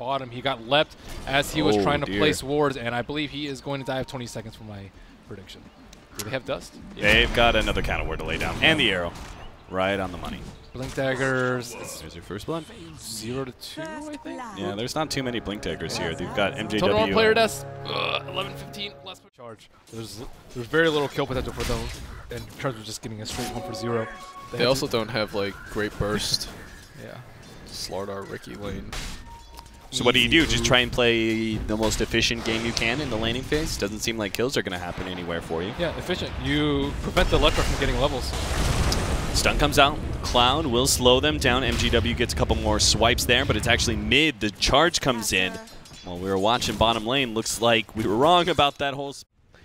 bottom. He got leapt as he was trying to place wards, and I believe he is going to die of 20 seconds for my prediction. Do they have dust? Yeah. They've got another counter word to lay down. And the arrow. Right on the money. Blink daggers. There's your first blood. 0 to 2, I think? Yeah, there's not too many blink daggers here. They've got MJW. Total on player deaths. 11, 15, last charge. There's very little kill potential for them, and Charge was just getting a straight 1 for 0. They also don't have like great burst. Yeah. Slardar, Ricky lane. So what do? Just try and play the most efficient game you can in the laning phase? Doesn't seem like kills are going to happen anywhere for you. Yeah, efficient. You prevent the Electro from getting levels. Stun comes out. Cloud will slow them down. MGW gets a couple more swipes there, but it's actually mid. The charge comes in. While we were watching bottom lane, looks like we were wrong about that whole...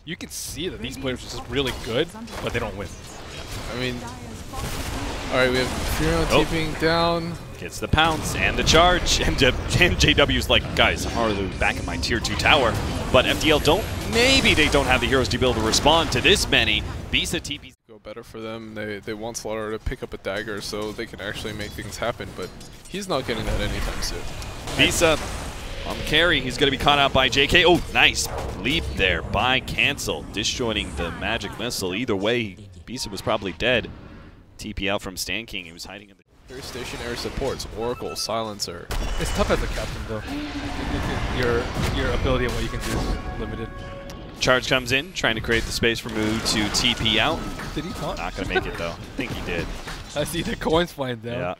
You can see that these players are just really good, but they don't win. I mean... Alright, we have Furo TPing down. Gets the pounce and the charge. MJW's like, guys, I'm already back in my tier 2 tower. But FDL don't... Maybe they don't have the heroes to be able to respond to this many. Bisa TPs... Go better for them. They want Slardar to pick up a dagger so they can actually make things happen, but he's not getting that anytime soon. Bisa on the carry. He's going to be caught out by JK. Oh, nice leap there by coL, disjoining the magic missile. Either way, Bisa was probably dead. TP out from Stan King. He was hiding in the... Very stationary supports. Oracle, Silencer. It's tough as a captain, though. Your ability and what you can do is limited. Charge comes in, trying to create the space for Moo to TP out. Did he taunt? Not going to make it, though. I think he did. I see the coins flying down. Yeah.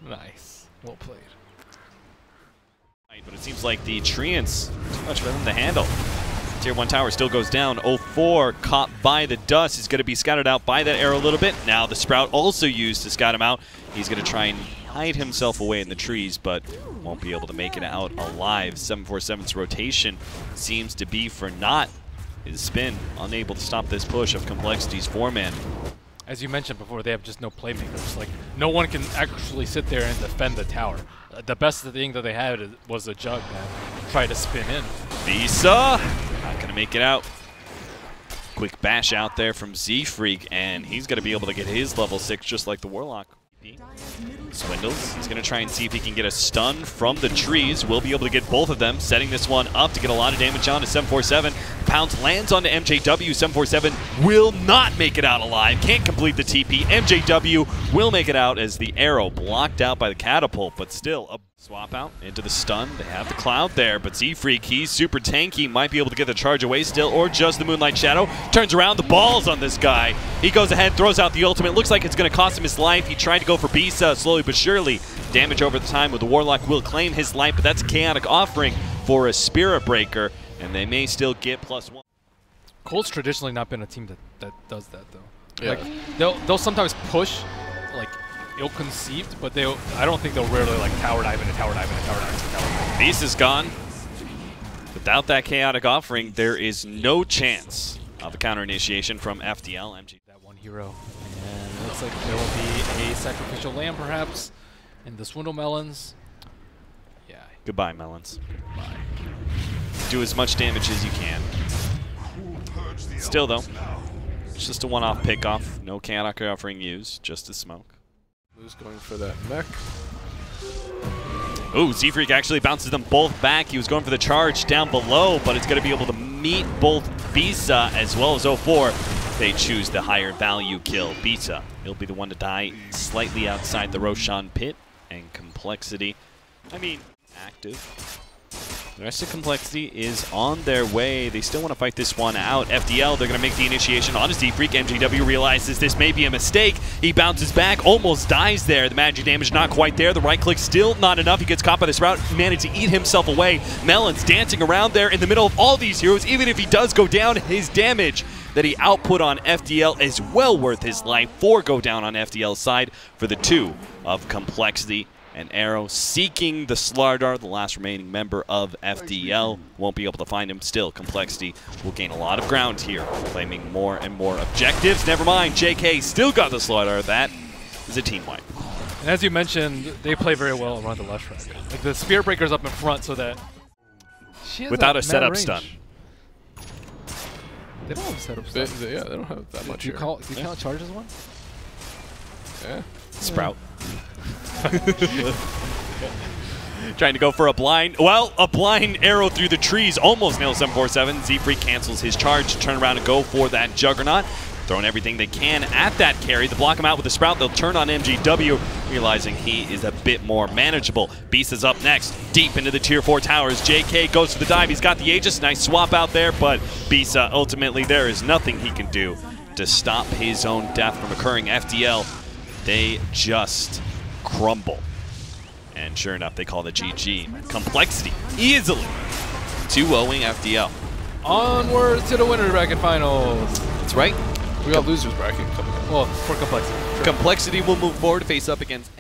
Nice. Well played. But it seems like the Treants, too much for them to handle. Tier 1 tower still goes down. 0-4 caught by the dust. He's going to be scouted out by that arrow a little bit. Now the Sprout also used to scout him out. He's going to try and hide himself away in the trees, but won't be able to make it out alive. 747's rotation seems to be for naught. His spin unable to stop this push of compLexity's 4-man. As you mentioned before, they have just no playmakers. Like, no one can actually sit there and defend the tower. The best thing that they had was a jug, man. Try to spin in. Bisa not going to make it out. Quick bash out there from Z-Freak, and he's going to be able to get his level 6 just like the Warlock. Swindles. He's going to try and see if he can get a stun from the trees. We'll be able to get both of them, setting this one up to get a lot of damage on to 747. Pounce lands onto MJW. 747 will not make it out alive. Can't complete the TP. MJW will make it out as the arrow blocked out by the catapult, but still a swap out into the stun. They have the Cloud there, but Z-Freak, he's super tanky. Might be able to get the charge away still, or just the Moonlight Shadow. Turns around, the balls on this guy. He goes ahead, throws out the ultimate. Looks like it's going to cost him his life. He tried to go for Bisa slowly but surely. Damage over the time with the Warlock will claim his life, but that's a chaotic offering for a Spirit Breaker, and they may still get +1. coL's traditionally not been a team that does that, though. Yeah. Like, they'll sometimes push, like, ill-conceived, but I don't think they'll rarely like tower dive into tower dive into tower dive into tower dive. Beast is gone. Without that chaotic offering, there is no chance of a counter initiation from FDL. That one hero. And it looks like there will be a sacrificial lamb, perhaps, and the Swindle Melons. Yeah. Goodbye, Melons. Goodbye. Do as much damage as you can. Still, though, it's just a one-off pick-off. No chaotic offering used, just a smoke. Who's going for that mech? Ooh, Z-Freak actually bounces them both back. He was going for the charge down below, but it's going to be able to meet both Bisa as well as 0-4. They choose the higher value kill. Bisa, he'll be the one to die slightly outside the Roshan pit. And compLexity, I mean, active. The rest of compLexity is on their way. They still want to fight this one out. FDL, they're going to make the initiation on a Z-Freak. MJW realizes this may be a mistake. He bounces back, almost dies there. The magic damage not quite there. The right click still not enough. He gets caught by this route, managed to eat himself away. Melons dancing around there in the middle of all these heroes. Even if he does go down, his damage that he output on FDL is well worth his life. 4 go down on FDL's side for the 2 of compLexity. And Arrow seeking the Slardar, the last remaining member of FDL. Won't be able to find him. Still, compLexity will gain a lot of ground here, claiming more and more objectives. Never mind, JK still got the Slardar. That is a team wipe. And as you mentioned, they play very well around the left track. Like the Spirit Breaker's up in front so that... Without a setup stun. They don't have a setup stun. Yeah, they don't have that much. Do you count charge as one? Yeah. Sprout. Trying to go for a blind. Well, a blind arrow through the trees almost nails 747. Z-Freak cancels his charge to turn around and go for that Juggernaut. Throwing everything they can at that carry. They block him out with a Sprout. They'll turn on MGW, realizing he is a bit more manageable. Beast is up next, deep into the tier 4 towers. JK goes for the dive. He's got the Aegis. Nice swap out there, but Bisa, ultimately, there is nothing he can do to stop his own death from occurring. FDL, they just crumble. And sure enough, they call the GG. compLexity easily 2-0ing FDL. Onward to the winner bracket finals. That's right. We got losers bracket coming up. Well, for compLexity. compLexity will move forward to face up against